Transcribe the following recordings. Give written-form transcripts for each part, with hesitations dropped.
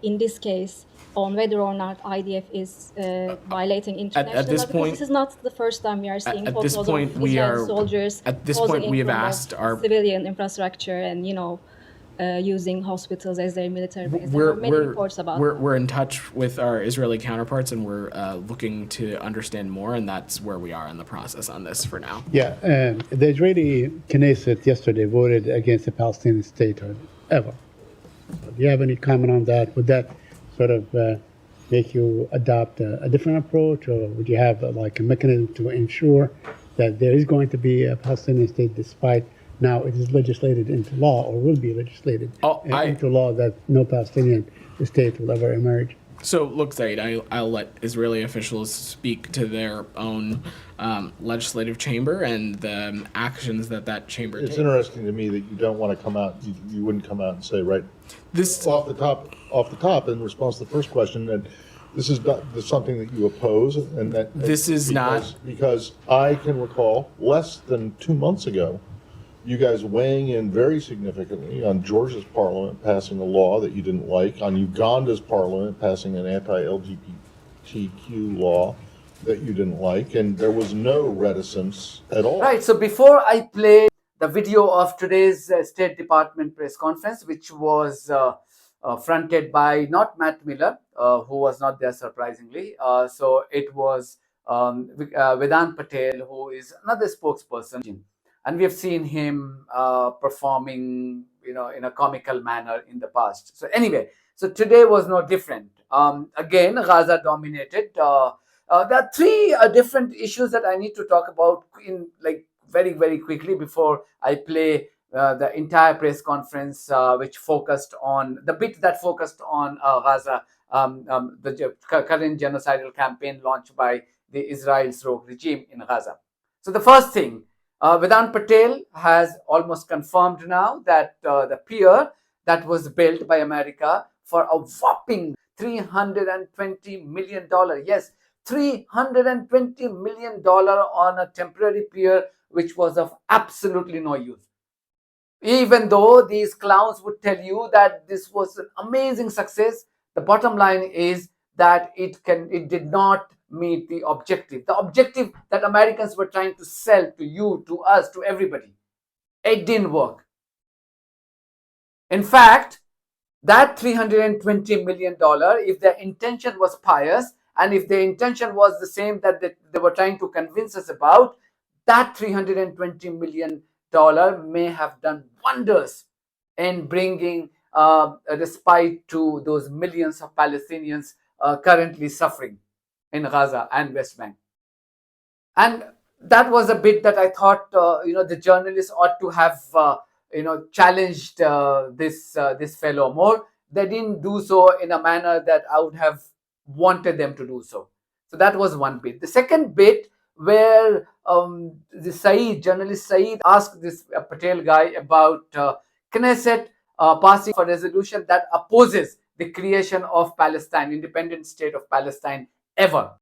in this case on whether or not IDF is violating international law, because this is not the first time we are seeing photos of Israeli soldiers closing in front of civilian infrastructure and, using hospitals as their military base. There are many reports about we're in touch with our Israeli counterparts, and we're looking to understand more, and that's where we are in the process on this for now. Yeah, the Israeli Knesset yesterday voted against the Palestinian state ever. Do you have any comment on that? Would that sort of make you adopt a different approach, or would you have like a mechanism to ensure that there is going to be a Palestinian state despite now it is legislated into law, or will be legislated into law, that no Palestinian state will ever emerge? So look, Said, I'll let Israeli officials speak to their own legislative chamber and the actions that chamber takes. It's interesting to me that you don't want to come out, you wouldn't come out and say, right, this off the top in response to the first question, that this is something that you oppose, and that this is because I can recall less than 2 months ago, you guys weighing in very significantly on Georgia's parliament passing a law that you didn't like, on Uganda's parliament passing an anti-LGBTQ law that you didn't like, and there was no reticence at all. Right, so before I play the video of today's State Department press conference, which was fronted by not Matt Miller, who was not there surprisingly, so it was Vedant Patel, who is another spokesperson. And we have seen him performing, in a comical manner in the past. So anyway, so today was no different. Again, Gaza dominated. There are three different issues that I need to talk about in very, very quickly before I play the entire press conference, which focused on the bit that focused on Gaza, the current genocidal campaign launched by the Israel's rogue regime in Gaza. So the first thing, Vedant Patel has almost confirmed now that the pier that was built by America for a whopping $320 million, yes, $320 million on a temporary pier, which was of absolutely no use. Even though these clowns would tell you that this was an amazing success, the bottom line is that it did not meet the objective that Americans were trying to sell to you, to us, to everybody. It didn't work. In fact, that $320 million, if their intention was pious, and if their intention was the same that they were trying to convince us about, that $320 million may have done wonders in bringing a respite to those millions of Palestinians currently suffering in Gaza and West Bank. And that was a bit that I thought, the journalists ought to have, challenged this fellow more. They didn't do so in a manner that I would have wanted them to do so. So that was one bit. The second bit, where the journalist Saeed asked this Patel guy about Knesset passing for a resolution that opposes the creation of Palestine, independent state of Palestine ever.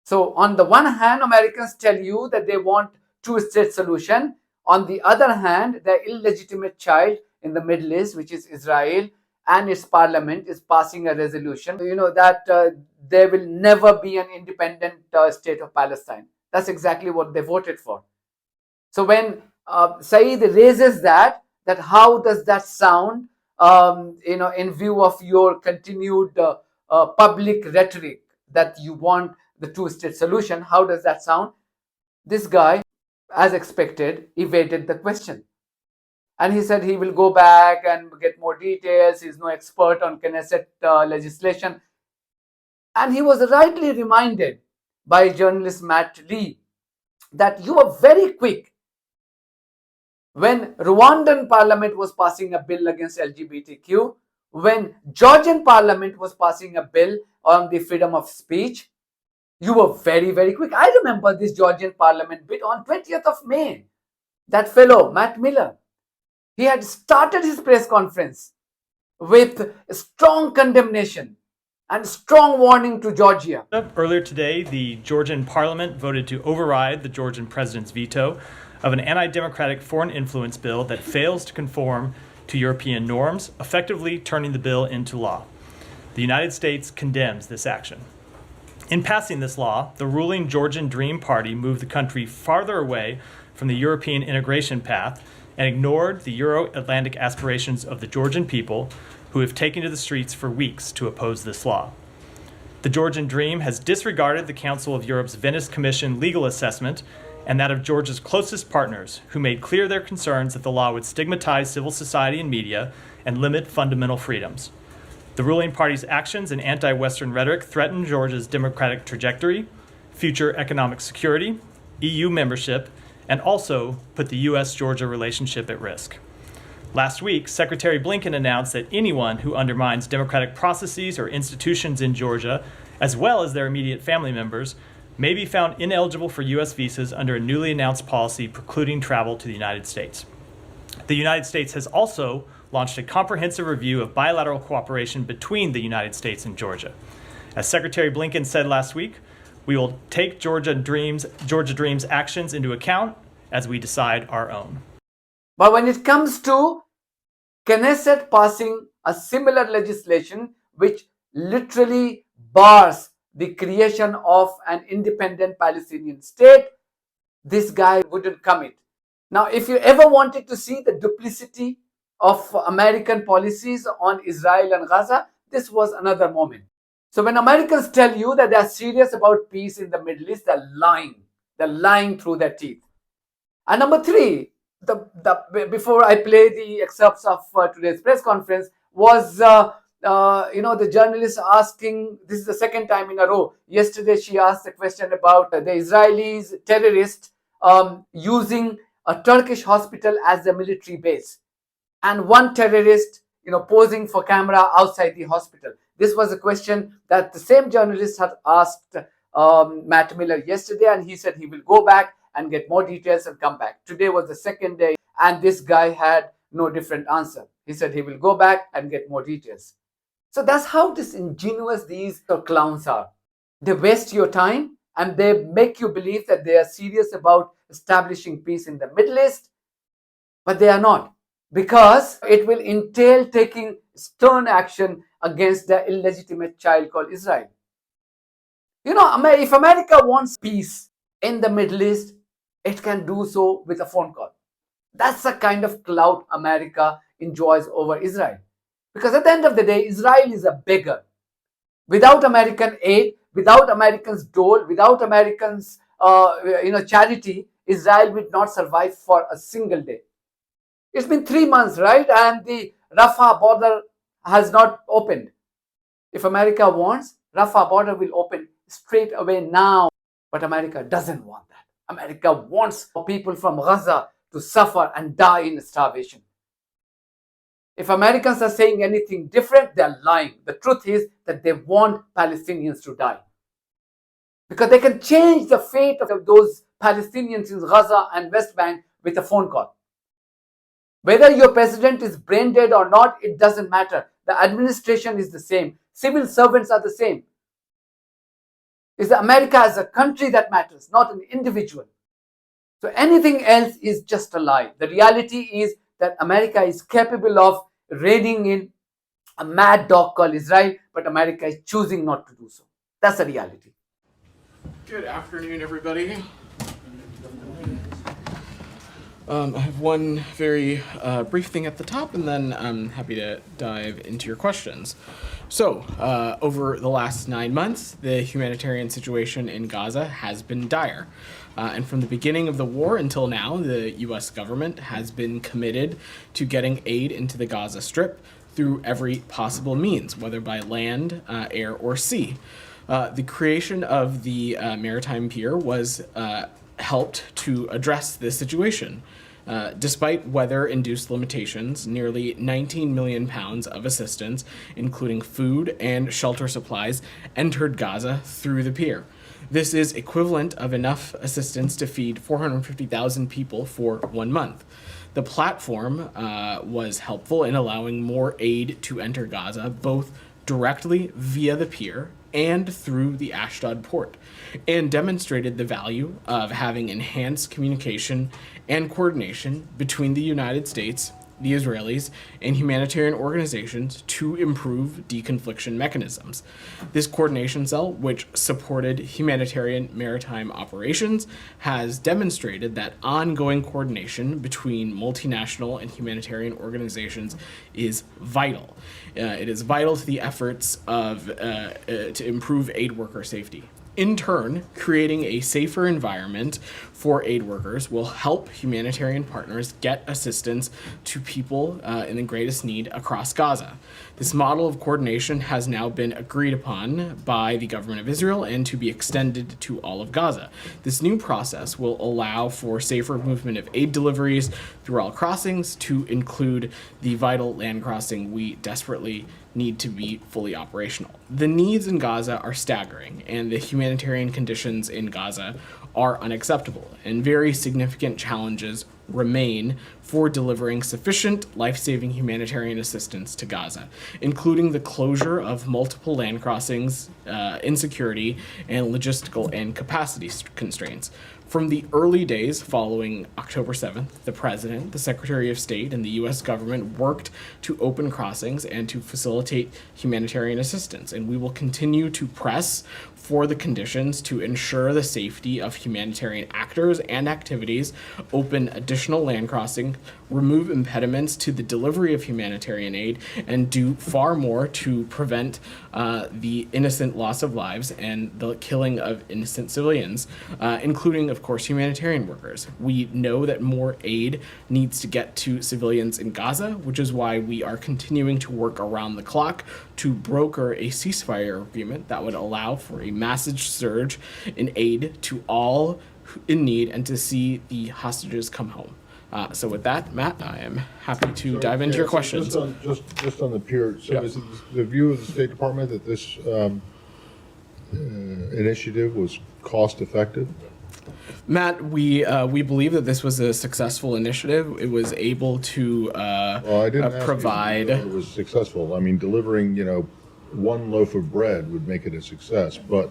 So on the one hand, Americans tell you that they want two-state solution. On the other hand, the illegitimate child in the Middle East, which is Israel, and its parliament is passing a resolution, that there will never be an independent state of Palestine. That's exactly what they voted for. So when Saeed raises that how does that sound, in view of your continued public rhetoric that you want the two-state solution, how does that sound? This guy, as expected, evaded the question. And he said he will go back and get more details. He's no expert on Knesset legislation. And he was rightly reminded by journalist Matt Lee that you were very quick when Rwandan parliament was passing a bill against LGBTQ, when Georgian parliament was passing a bill on the freedom of speech. You were very, very quick. I remember this Georgian parliament bit on 20th of May. That fellow, Matt Miller, he had started his press conference with strong condemnation and strong warning to Georgia. Earlier today, the Georgian parliament voted to override the Georgian president's veto of an anti-democratic foreign influence bill that fails to conform to European norms, effectively turning the bill into law. The United States condemns this action. In passing this law, the ruling Georgian Dream Party moved the country farther away from the European integration path and ignored the Euro-Atlantic aspirations of the Georgian people, who have taken to the streets for weeks to oppose this law. The Georgian Dream has disregarded the Council of Europe's Venice Commission legal assessment and that of Georgia's closest partners, who made clear their concerns that the law would stigmatize civil society and media and limit fundamental freedoms. The ruling party's actions and anti-Western rhetoric threaten Georgia's democratic trajectory, future economic security, EU membership, and also put the U.S.-Georgia relationship at risk. Last week, Secretary Blinken announced that anyone who undermines democratic processes or institutions in Georgia, as well as their immediate family members, may be found ineligible for U.S. visas under a newly announced policy precluding travel to the United States. The United States has also launched a comprehensive review of bilateral cooperation between the United States and Georgia. As Secretary Blinken said last week, we will take Georgia Dream's actions into account as we decide our own. But when it comes to Knesset passing a similar legislation which literally bars the creation of an independent Palestinian state, this guy wouldn't commit. Now, if you ever wanted to see the duplicity of American policies on Israel and Gaza, this was another moment. So when Americans tell you that they are serious about peace in the Middle East, they're lying. They're lying through their teeth. And number three, before I play the excerpts of today's press conference, was the journalist asking, this is the second time in a row. Yesterday she asked a question about the Israelis terrorists using a Turkish hospital as a military base, and one terrorist posing for camera outside the hospital. This was a question that the same journalist had asked Matt Miller yesterday, and he said he will go back and get more details and come back. Today was the second day, and this guy had no different answer. He said he will go back and get more details. So that's how disingenuous these clowns are. They waste your time and they make you believe that they are serious about establishing peace in the Middle East, but they are not, because it will entail taking stern action against the illegitimate child called Israel. If America wants peace in the Middle East, it can do so with a phone call. That's the kind of clout America enjoys over Israel. Because at the end of the day, Israel is a beggar. Without American aid, without Americans' dole, without Americans' charity, Israel would not survive for a single day. It's been 3 months, right? And the Rafah border has not opened. If America wants, Rafah border will open straight away now. But America doesn't want that. America wants people from Gaza to suffer and die in starvation. If Americans are saying anything different, they're lying. The truth is that they want Palestinians to die, because they can change the fate of those Palestinians in Gaza and West Bank with a phone call. Whether your president is brain dead or not, it doesn't matter. The administration is the same. Civil servants are the same. It's America as a country that matters, not an individual. So anything else is just a lie. The reality is that America is capable of reining in a mad dog called Israel, but America is choosing not to do so. That's the reality. Good afternoon, everybody. I have one very brief thing at the top, and then I'm happy to dive into your questions. So, over the last 9 months, the humanitarian situation in Gaza has been dire. And from the beginning of the war until now, the U.S. government has been committed to getting aid into the Gaza Strip through every possible means, whether by land, air, or sea. The creation of the maritime pier was helped to address this situation. Despite weather-induced limitations, nearly 19 million pounds of assistance, including food and shelter supplies, entered Gaza through the pier. This is equivalent of enough assistance to feed 450,000 people for 1 month. The platform was helpful in allowing more aid to enter Gaza, both directly via the pier and through the Ashdod port, and demonstrated the value of having enhanced communication and coordination between the United States the Israelis, and humanitarian organizations to improve deconfliction mechanisms. This coordination cell, which supported humanitarian maritime operations, has demonstrated that ongoing coordination between multinational and humanitarian organizations is vital. It is vital to the efforts to improve aid worker safety. In turn, creating a safer environment for aid workers will help humanitarian partners get assistance to people in the greatest need across Gaza. This model of coordination has now been agreed upon by the government of Israel and to be extended to all of Gaza. This new process will allow for safer movement of aid deliveries through all crossings to include the vital land crossing we desperately need to be fully operational. The needs in Gaza are staggering, and the humanitarian conditions in Gaza are unacceptable, and very significant challenges remain for delivering sufficient life-saving humanitarian assistance to Gaza, including the closure of multiple land crossings, insecurity, and logistical and capacity constraints. From the early days following October 7th, the President, the Secretary of State, and the U.S. government worked to open crossings and to facilitate humanitarian assistance, and we will continue to press for the conditions to ensure the safety of humanitarian actors and activities, open additional land crossing, remove impediments to the delivery of humanitarian aid, and do far more to prevent the innocent loss of lives and the killing of innocent civilians, including, of course, humanitarian workers. We know that more aid needs to get to civilians in Gaza, which is why we are continuing to work around the clock to broker a ceasefire agreement that would allow for a massive surge in aid to all in need and to see the hostages come home. So with that, Matt, I am happy to dive into your questions. Just on the pier, so is it the view of the State Department that this initiative was cost effective? Matt, we believe that this was a successful initiative. It was able to provide. It was successful. I mean, delivering one loaf of bread would make it a success, but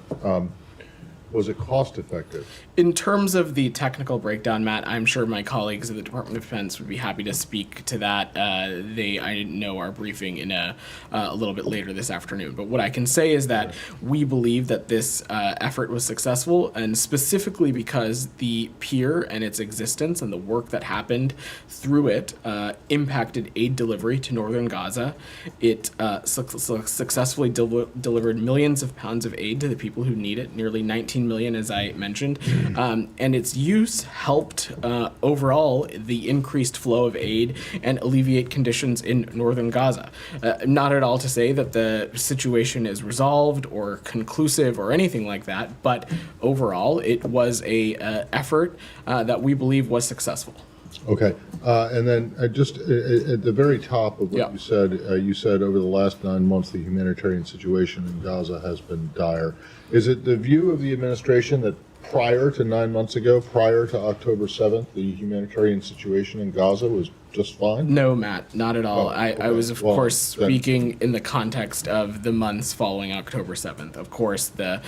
was it cost effective? In terms of the technical breakdown, Matt, I'm sure my colleagues at the Department of Defense would be happy to speak to that. I know our briefing in a little bit later this afternoon. But what I can say is that we believe that this effort was successful, and specifically because the pier and its existence and the work that happened through it impacted aid delivery to northern Gaza. It successfully delivered millions of pounds of aid to the people who need it, nearly 19 million, as I mentioned. And its use helped overall the increased flow of aid and alleviate conditions in northern Gaza. Not at all to say that the situation is resolved or conclusive or anything like that, but overall it was a effort that we believe was successful. Okay, and then just at the very top of what you said over the last 9 months, the humanitarian situation in Gaza has been dire. Is it the view of the administration that prior to 9 months ago, prior to October 7th, the humanitarian situation in Gaza was just fine? No, Matt, not at all. I was, of course, speaking in the context of the months following October 7th. Of course, the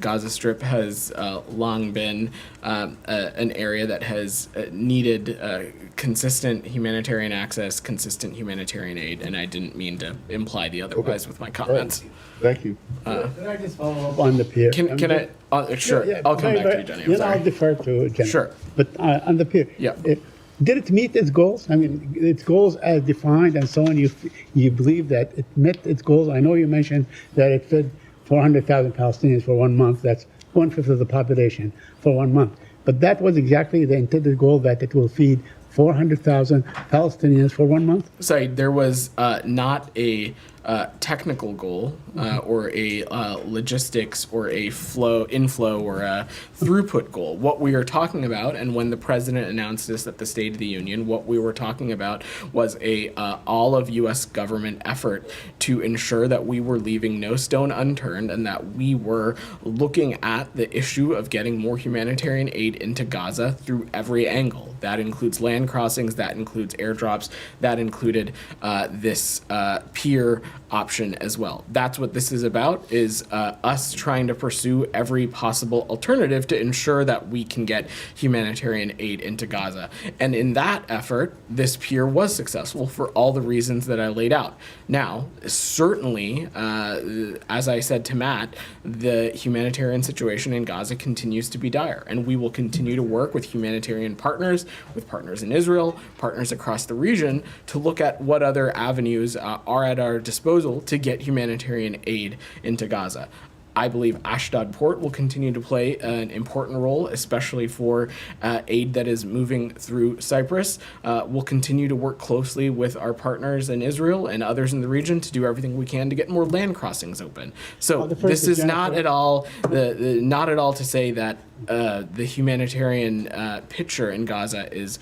Gaza Strip has long been an area that has needed consistent humanitarian access, consistent humanitarian aid, and I didn't mean to imply the otherwise with my comments. Right. Thank you. Can I just follow up on the pier? Can I? Sure. Yeah, I'll come back to you, Jenny. I'll defer to Jenny. Sure. But on the pier, did it meet its goals? I mean, its goals as defined and so on. You believe that it met its goals? I know you mentioned that it fed 400,000 Palestinians for 1 month. That's 1/5 of the population for 1 month. But that was exactly the intended goal, that it will feed 400,000 Palestinians for 1 month? Sorry, there was not a technical goal or a logistics or a inflow or a throughput goal. What we are talking about, and when the president announced this at the State of the Union, what we were talking about was a all of U.S. government effort to ensure that we were leaving no stone unturned and that we were looking at the issue of getting more humanitarian aid into Gaza through every angle. That includes land crossings, that includes airdrops, that included this pier option as well. That's what this is about, is us trying to pursue every possible alternative to ensure that we can get humanitarian aid into Gaza. And in that effort, this pier was successful for all the reasons that I laid out. Now, certainly, as I said to Matt, the humanitarian situation in Gaza continues to be dire, and we will continue to work with humanitarian partners, with partners in Israel, partners across the region, to look at what other avenues are at our disposal to get humanitarian aid into Gaza. I believe Ashdod Port will continue to play an important role, especially for aid that is moving through Cyprus. We'll continue to work closely with our partners in Israel and others in the region to do everything we can to get more land crossings open. So this is not at all not at all to say that the humanitarian picture in Gaza is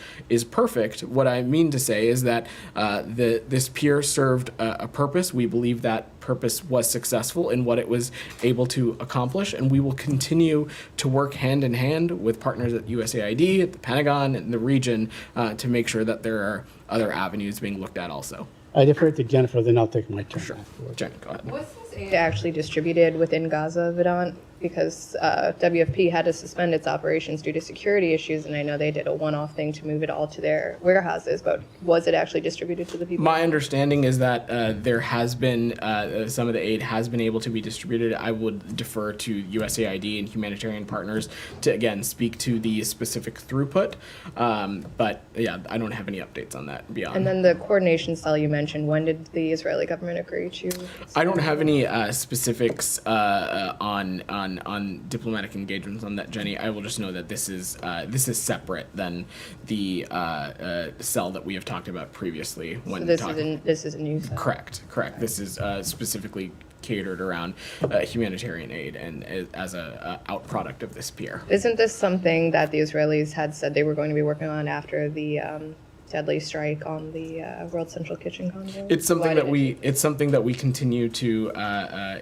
perfect. What I mean to say is that this pier served a purpose. We believe that purpose was successful in what it was able to accomplish, and we will continue to work hand in hand with partners at USAID, at the Pentagon, and the region to make sure that there are other avenues being looked at also. I defer to Jennifer, then I'll take my turn. Sure. Jen, go ahead. Was this aid actually distributed within Gaza, Vedant? Because WFP had to suspend its operations due to security issues, and I know they did a one-off thing to move it all to their warehouses, but was it actually distributed to the people? My understanding is that there has been, some of the aid has been able to be distributed. I would defer to USAID and humanitarian partners to, again, speak to the specific throughput. But yeah, I don't have any updates on that beyond. And then the coordination cell you mentioned, when did the Israeli government agree to? I don't have any specifics on diplomatic engagements on that, Jenny. I will just know that this is separate than the cell that we have talked about previously. When So this is a new cell? Correct. This is specifically catered around humanitarian aid and as a outproduct of this pier. Isn't this something that the Israelis had said they were going to be working on after the deadly strike on the World Central Kitchen convoy? It's something that we continue to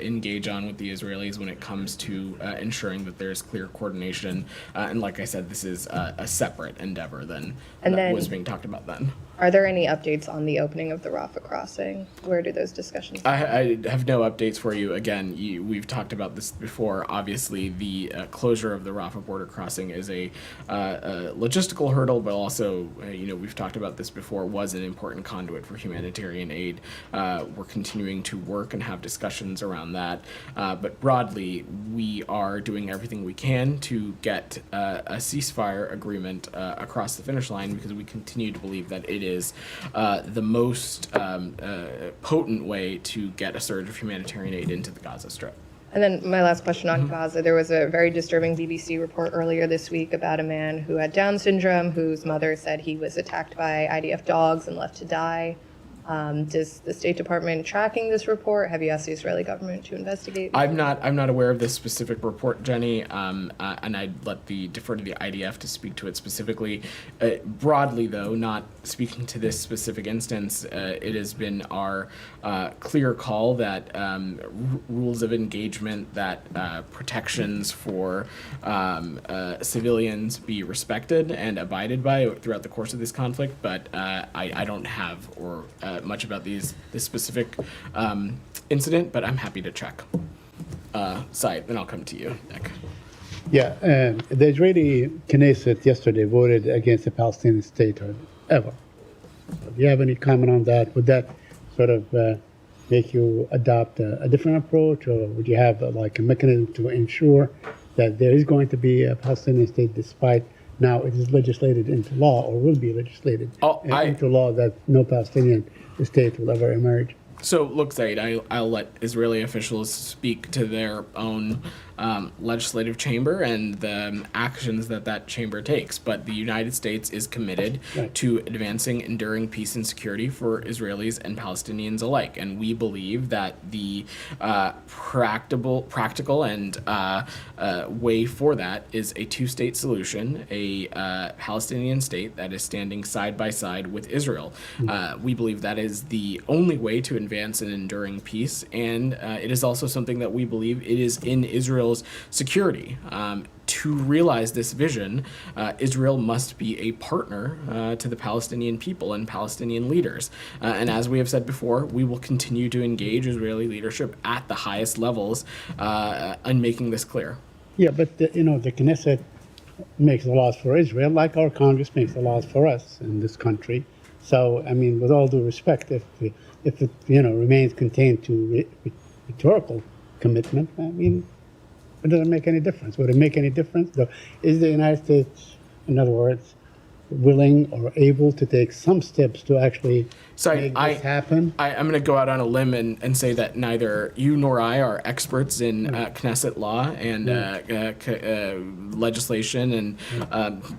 engage on with the Israelis when it comes to ensuring that there's clear coordination. And like I said, this is a separate endeavor than was being talked about then. Are there any updates on the opening of the Rafah crossing? Where do those discussions go? I have no updates for you. Again, we've talked about this before. Obviously, the closure of the Rafah border crossing is a logistical hurdle, but also, we've talked about this before, was an important conduit for humanitarian aid. We're continuing to work and have discussions around that. But broadly, we are doing everything we can to get a ceasefire agreement across the finish line, because we continue to believe that it is the most potent way to get a surge of humanitarian aid into the Gaza Strip. And then my last question on Gaza, there was a very disturbing BBC report earlier this week about a man who had Down syndrome, whose mother said he was attacked by IDF dogs and left to die. Does the State Department tracking this report? Have you asked the Israeli government to investigate? I'm not aware of this specific report, Jenny, and I'd defer to the IDF to speak to it specifically. Broadly, though, not speaking to this specific instance, it has been our clear call that rules of engagement, that protections for civilians be respected and abided by throughout the course of this conflict. But I don't have much about this specific incident, but I'm happy to check. Said, then I'll come to you, Nick. Yeah, the Israeli Knesset yesterday voted against the Palestinian statehood, ever. Do you have any comment on that? Would that sort of make you adopt a different approach, or would you have like a mechanism to ensure that there is going to be a Palestinian state, despite now it is legislated into law, or will be legislated into law, that no Palestinian state will ever emerge? So look, Said, I'll let Israeli officials speak to their own legislative chamber and the actions that chamber takes. But the United States is committed to advancing enduring peace and security for Israelis and Palestinians alike. And we believe that the practical and way for that is a two-state solution, a Palestinian state that is standing side by side with Israel. We believe that is the only way to advance an enduring peace, and it is also something that we believe it is in Israel's Israel's security. To realize this vision, Israel must be a partner to the Palestinian people and Palestinian leaders. And as we have said before, we will continue to engage Israeli leadership at the highest levels in making this clear. Yeah, but the Knesset makes the laws for Israel, like our Congress makes the laws for us in this country. So, I mean, with all due respect, if it remains contained to rhetorical commitment, I mean, it doesn't make any difference. Would it make any difference? Is the United States, in other words, willing or able to take some steps to actually make this happen? I'm going to go out on a limb and say that neither you nor I are experts in Knesset law and legislation and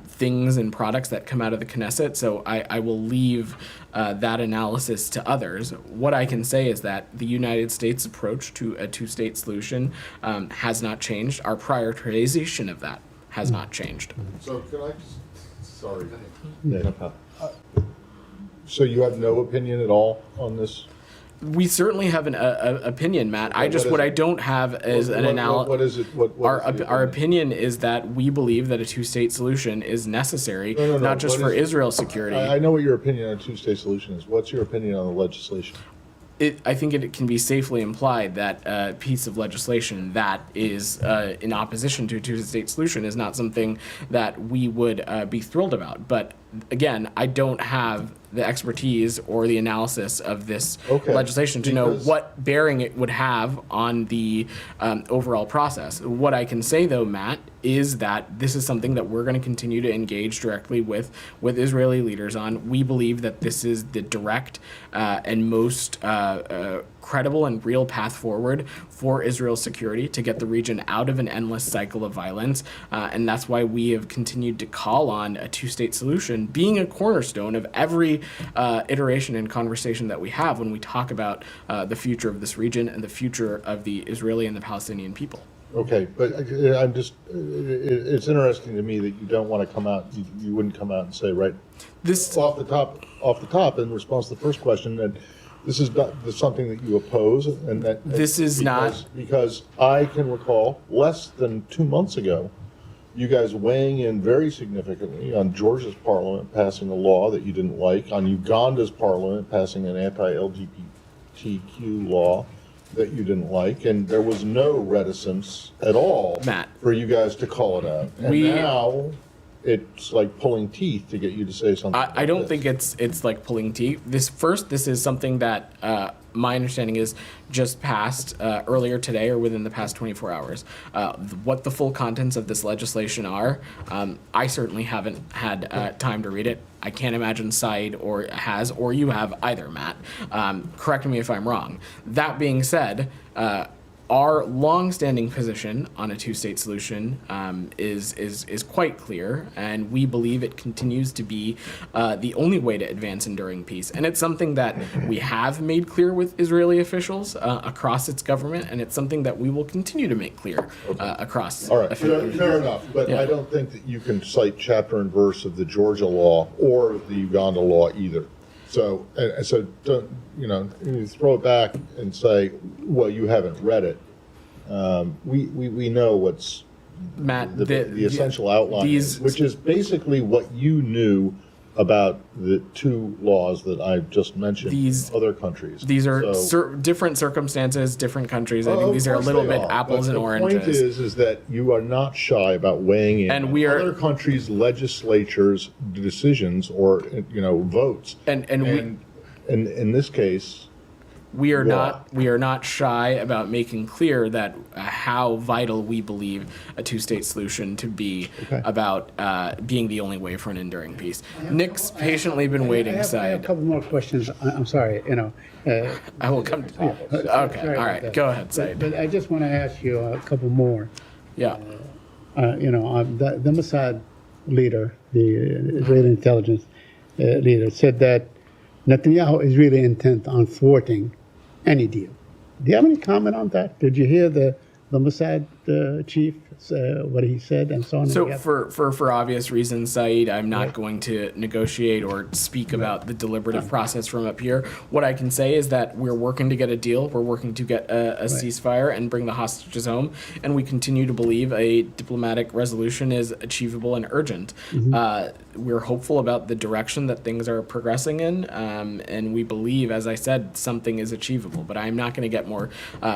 things and products that come out of the Knesset, so I will leave that analysis to others. What I can say is that the United States approach to a two-state solution has not changed. Our prioritization of that has not changed. So can I just, sorry. So you have no opinion at all on this? We certainly have an opinion, Matt. What I don't have is an analysis. What is it? Our opinion is that we believe that a two-state solution is necessary, not just for Israel's security. I know what your opinion on a two-state solution is. What's your opinion on the legislation? I think it can be safely implied that a piece of legislation that is in opposition to a two-state solution is not something that we would be thrilled about. But again, I don't have the expertise or the analysis of this legislation to know what bearing it would have on the overall process. What I can say, though, Matt, is that this is something that we're going to continue to engage directly with Israeli leaders on. We believe that this is the direct and most credible and real path forward for Israel's security to get the region out of an endless cycle of violence. And that's why we have continued to call on a two-state solution being a cornerstone of every iteration and conversation that we have when we talk about the future of this region and the future of the Israeli and the Palestinian people. Okay, but I'm just, it's interesting to me that you don't want to come out, you wouldn't come out and say, right, this off the top, in response to the first question, that this is not something that you oppose, and that this is not, because I can recall less than 2 months ago, you guys weighing in very significantly on Georgia's parliament passing a law that you didn't like, on Uganda's parliament passing an anti-LGBTQ law that you didn't like, and there was no reticence at all, Matt, for you guys to call it out. And now it's like pulling teeth to get you to say something. I don't think it's like pulling teeth. This is something that my understanding is just passed earlier today or within the past 24 hours. What the full contents of this legislation are, I certainly haven't had time to read it. I can't imagine Said or you have either, Matt. Correct me if I'm wrong. That being said, our long-standing position on a two-state solution is quite clear, and we believe it continues to be the only way to advance enduring peace. And it's something that we have made clear with Israeli officials across its government, and it's something that we will continue to make clear across. All right, fair enough. But I don't think that you can cite chapter and verse of the Georgia law or the Uganda law either. So don't, you throw it back and say, well, you haven't read it. We know what's Matt, the essential outline, which is basically what you knew about the two laws that I just mentioned in other countries. These are different circumstances, different countries. I think these are a little bit apples and oranges. The point is that you are not shy about weighing in on other countries' legislatures' decisions or votes. And in this case, we are not shy about making clear that how vital we believe a two-state solution to be about being the only way for an enduring peace. Nick's patiently been waiting. I have a couple more questions. I'm sorry, I will come to you. Okay, all right, go ahead, Said. But I just want to ask you a couple more. Yeah. The Mossad leader, the Israeli intelligence leader, said that Netanyahu is really intent on thwarting any deal. Do you have any comment on that? Did you hear the Mossad chief, what he said, and so on. So for obvious reasons, Saeed, I'm not going to negotiate or speak about the deliberative process from up here. What I can say is that we're working to get a deal. We're working to get a ceasefire and bring the hostages home, and we continue to believe a diplomatic resolution is achievable and urgent. We're hopeful about the direction that things are progressing in, and we believe, as I said, something is achievable. But I'm not going to get more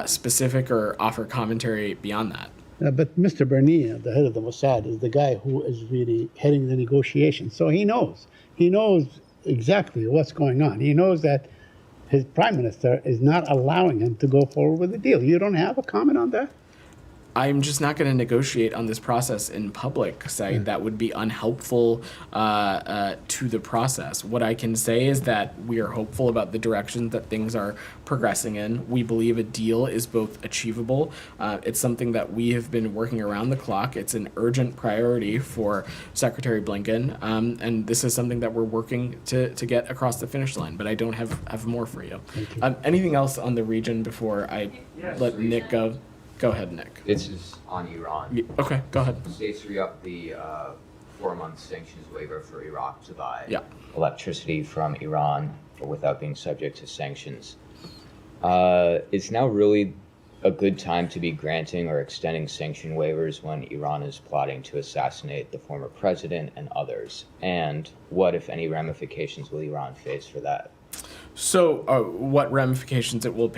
specific or offer commentary beyond that. But Mr. Barnea, the head of the Mossad, is the guy who is really heading the negotiations. So he knows. He knows exactly what's going on. He knows that his prime minister is not allowing him to go forward with the deal. You don't have a comment on that? I'm just not going to negotiate on this process in public, Saeed. That would be unhelpful to the process. What I can say is that we are hopeful about the direction that things are progressing in. We believe a deal is both achievable. It's something that we have been working around the clock. It's an urgent priority for Secretary Blinken, and this is something that we're working to get across the finish line. But I don't have more for you. Anything else on the region before I let Nick go? Go ahead, Nick. This is on Iran. Okay, go ahead. States re-upped the 4-month sanctions waiver for Iraq to buy electricity from Iran without being subject to sanctions. It's now really a good time to be granting or extending sanction waivers when Iran is plotting to assassinate the former president and others. And what, if any, ramifications will Iran face for that? So, what ramifications it will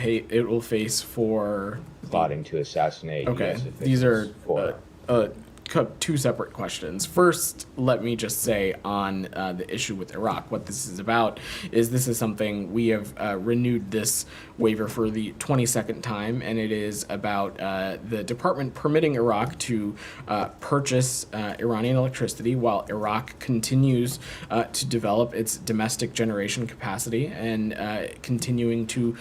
face for plotting to assassinate? Okay, US officials these are for two separate questions. First, let me just say on the issue with Iraq, what this is about is this is something we have renewed this waiver for the 22nd time, and it is about the department permitting Iraq to purchase Iranian electricity while Iraq continues to develop its domestic generation capacity and continuing to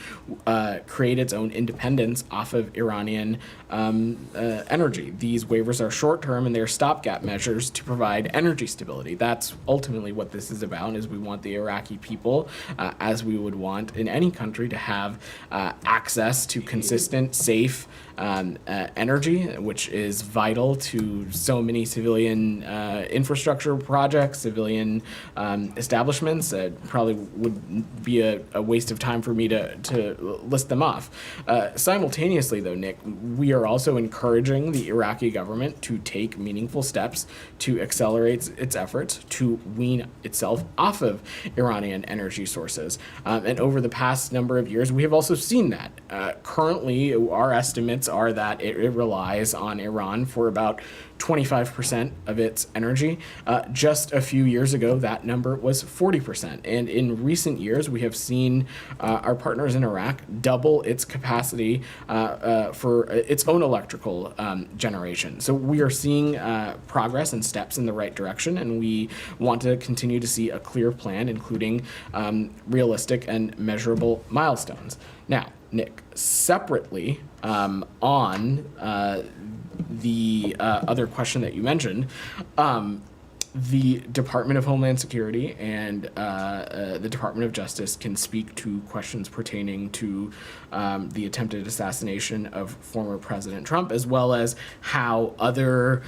create its own independence off of Iranian energy. These waivers are short-term and they're stopgap measures to provide energy stability. That's ultimately what this is about, is we want the Iraqi people, as we would want in any country, to have access to consistent, safe energy, which is vital to so many civilian infrastructure projects, civilian establishments. It probably would be a waste of time for me to list them off. Simultaneously, though, Nick, we are also encouraging the Iraqi government to take meaningful steps to accelerate its efforts to wean itself off of Iranian energy sources. And over the past number of years, we have also seen that. Currently, our estimates are that it relies on Iran for about 25% of its energy. Just a few years ago, that number was 40%. And in recent years, we have seen our partners in Iraq double its capacity for its own electrical generation. So we are seeing progress and steps in the right direction, and we want to continue to see a clear plan, including realistic and measurable milestones. Now, Nick, separately on the other question that you mentioned, the Department of Homeland Security and the Department of Justice can speak to questions pertaining to the attempted assassination of former President Trump, as well as how other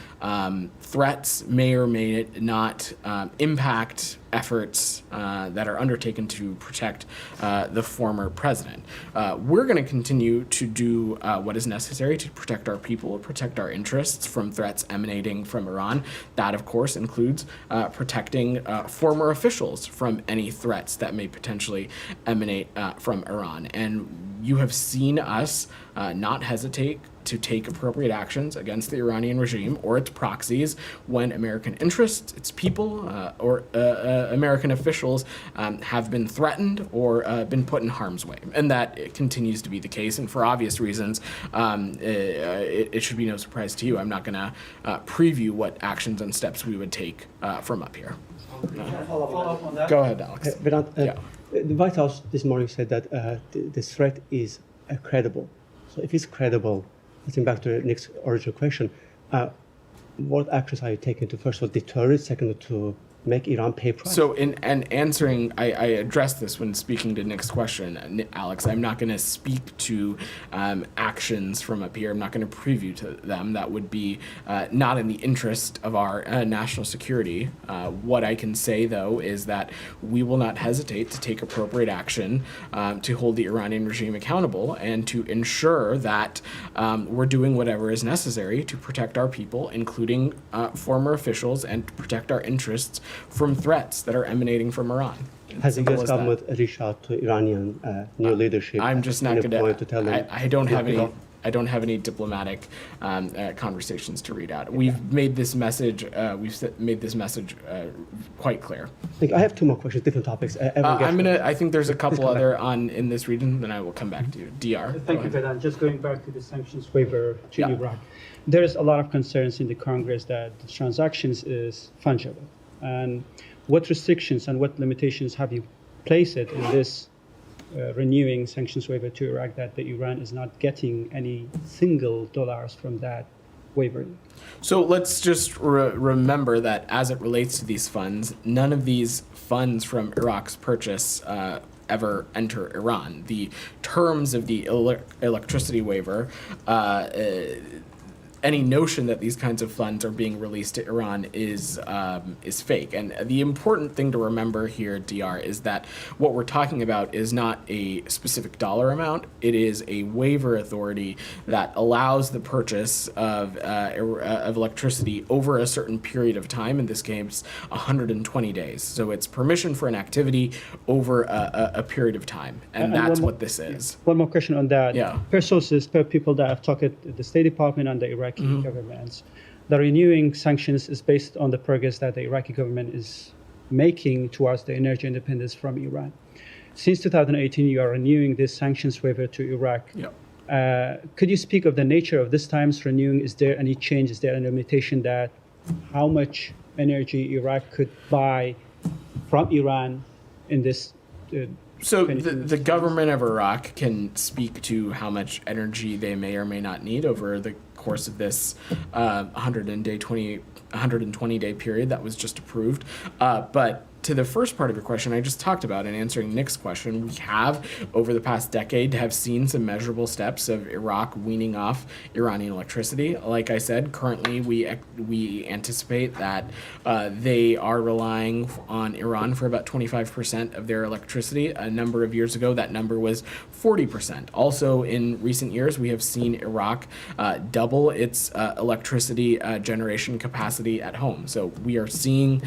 threats may or may not impact efforts that are undertaken to protect the former president. We're going to continue to do what is necessary to protect our people, protect our interests from threats emanating from Iran. That, of course, includes protecting former officials from any threats that may potentially emanate from Iran. And you have seen us not hesitate to take appropriate actions against the Iranian regime or its proxies when American interests, its people, or American officials have been threatened or been put in harm's way. And that continues to be the case. And for obvious reasons, it should be no surprise to you. I'm not going to preview what actions and steps we would take from up here. Follow up on that? Go ahead, Alex. Vedant, Yeah. The White House this morning said that the threat is credible. So if it's credible, getting back to Nick's original question, what actions are you taking to, first of all, deter it, second, to make Iran pay price. So in answering, I addressed this when speaking to Nick's question, Alex. I'm not going to speak to actions from up here. I'm not going to preview to them. That would be not in the interest of our national security. What I can say, though, is that we will not hesitate to take appropriate action to hold the Iranian regime accountable and to ensure that we're doing whatever is necessary to protect our people, including former officials, and to protect our interests from threats that are emanating from Iran. Has the U.S. government reached out to Iranian new leadership? I'm just not going to tell them. I don't have any. I don't have any diplomatic conversations to read out. We've made this message. Quite clear. I have two more questions, different topics. I think there's a couple other in this region. Then I will come back to you. DR. Thank you, Vedant. Just going back to the sanctions waiver to Iraq, there is a lot of concerns in the Congress that the transactions is fungible. And what restrictions and what limitations have you placed it in this renewing sanctions waiver to Iraq that the Iran is not getting any single dollars from that waiver? So let's just remember that as it relates to these funds, none of these funds from Iraq's purchase ever enter Iran. The terms of the electricity waiver, any notion that these kinds of funds are being released to Iran is fake. And the important thing to remember here, DR, is that what we're talking about is not a specific dollar amount. It is a waiver authority that allows the purchase of electricity over a certain period of time, in this case, 120 days. So it's permission for an activity over a period of time. And that's what this is. One more question on that. Yeah. Per sources, per people that have talked at the State Department and the Iraqi governments, the renewing sanctions is based on the progress that the Iraqi government is making towards the energy independence from Iran. Since 2018, you are renewing this sanctions waiver to Iraq. Could you speak of the nature of this time's renewing? Is there any change? Is there any limitation that how much energy Iraq could buy from Iran in this? So the government of Iraq can speak to how much energy they may or may not need over the course of this 120-day period that was just approved. But to the first part of your question, I just talked about in answering Nick's question, we have, over the past decade, have seen some measurable steps of Iraq weaning off Iranian electricity. Like I said, currently we anticipate that they are relying on Iran for about 25% of their electricity. A number of years ago, that number was 40%. Also, in recent years, we have seen Iraq double its electricity generation capacity at home. So we are seeing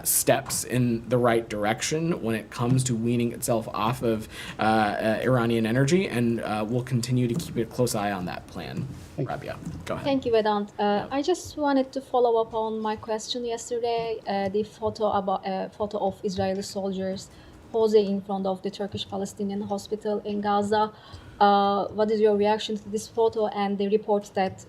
steps in the right direction when it comes to weaning itself off of Iranian energy, and we'll continue to keep a close eye on that plan. Rabia, go ahead. Thank you, Vedant. I just wanted to follow up on my question yesterday. The photo of Israeli soldiers posing in front of the Turkish-Palestinian hospital in Gaza. What is your reaction to this photo and the reports that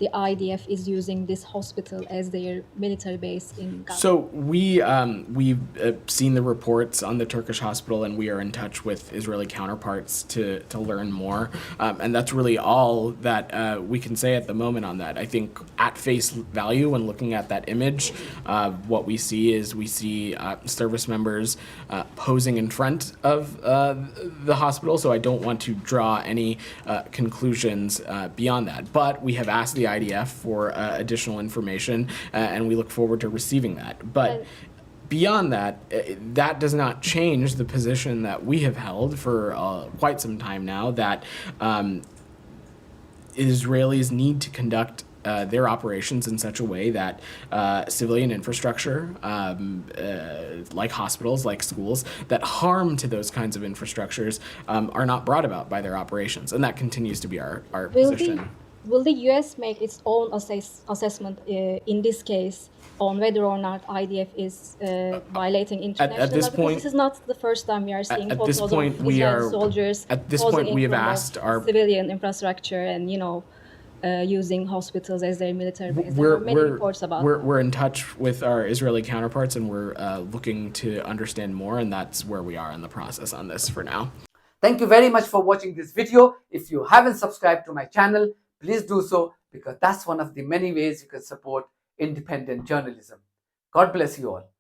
the IDF is using this hospital as their military base in Gaza? So we've seen the reports on the Turkish hospital, and we are in touch with Israeli counterparts to learn more. And that's really all that we can say at the moment on that. I think at face value, when looking at that image, what we see service members posing in front of the hospital. So I don't want to draw any conclusions beyond that. But we have asked the IDF for additional information, and we look forward to receiving that. But beyond that, that does not change the position that we have held for quite some time now, that Israelis need to conduct their operations in such a way that civilian infrastructure, like hospitals, like schools, that harm to those kinds of infrastructures are not brought about by their operations. And that continues to be our position. Will the U.S. make its own assessment in this case on whether or not IDF is violating international law? Because this is not the first time we are seeing photos of Israeli soldiers posing in front of civilian infrastructure and, using hospitals as their military base. There are many reports about that. We're in touch with our Israeli counterparts, and we're looking to understand more, and that's where we are in the process on this for now. Thank you very much for watching this video. If you haven't subscribed to my channel, please do so, because that's one of the many ways you can support independent journalism. God bless you all.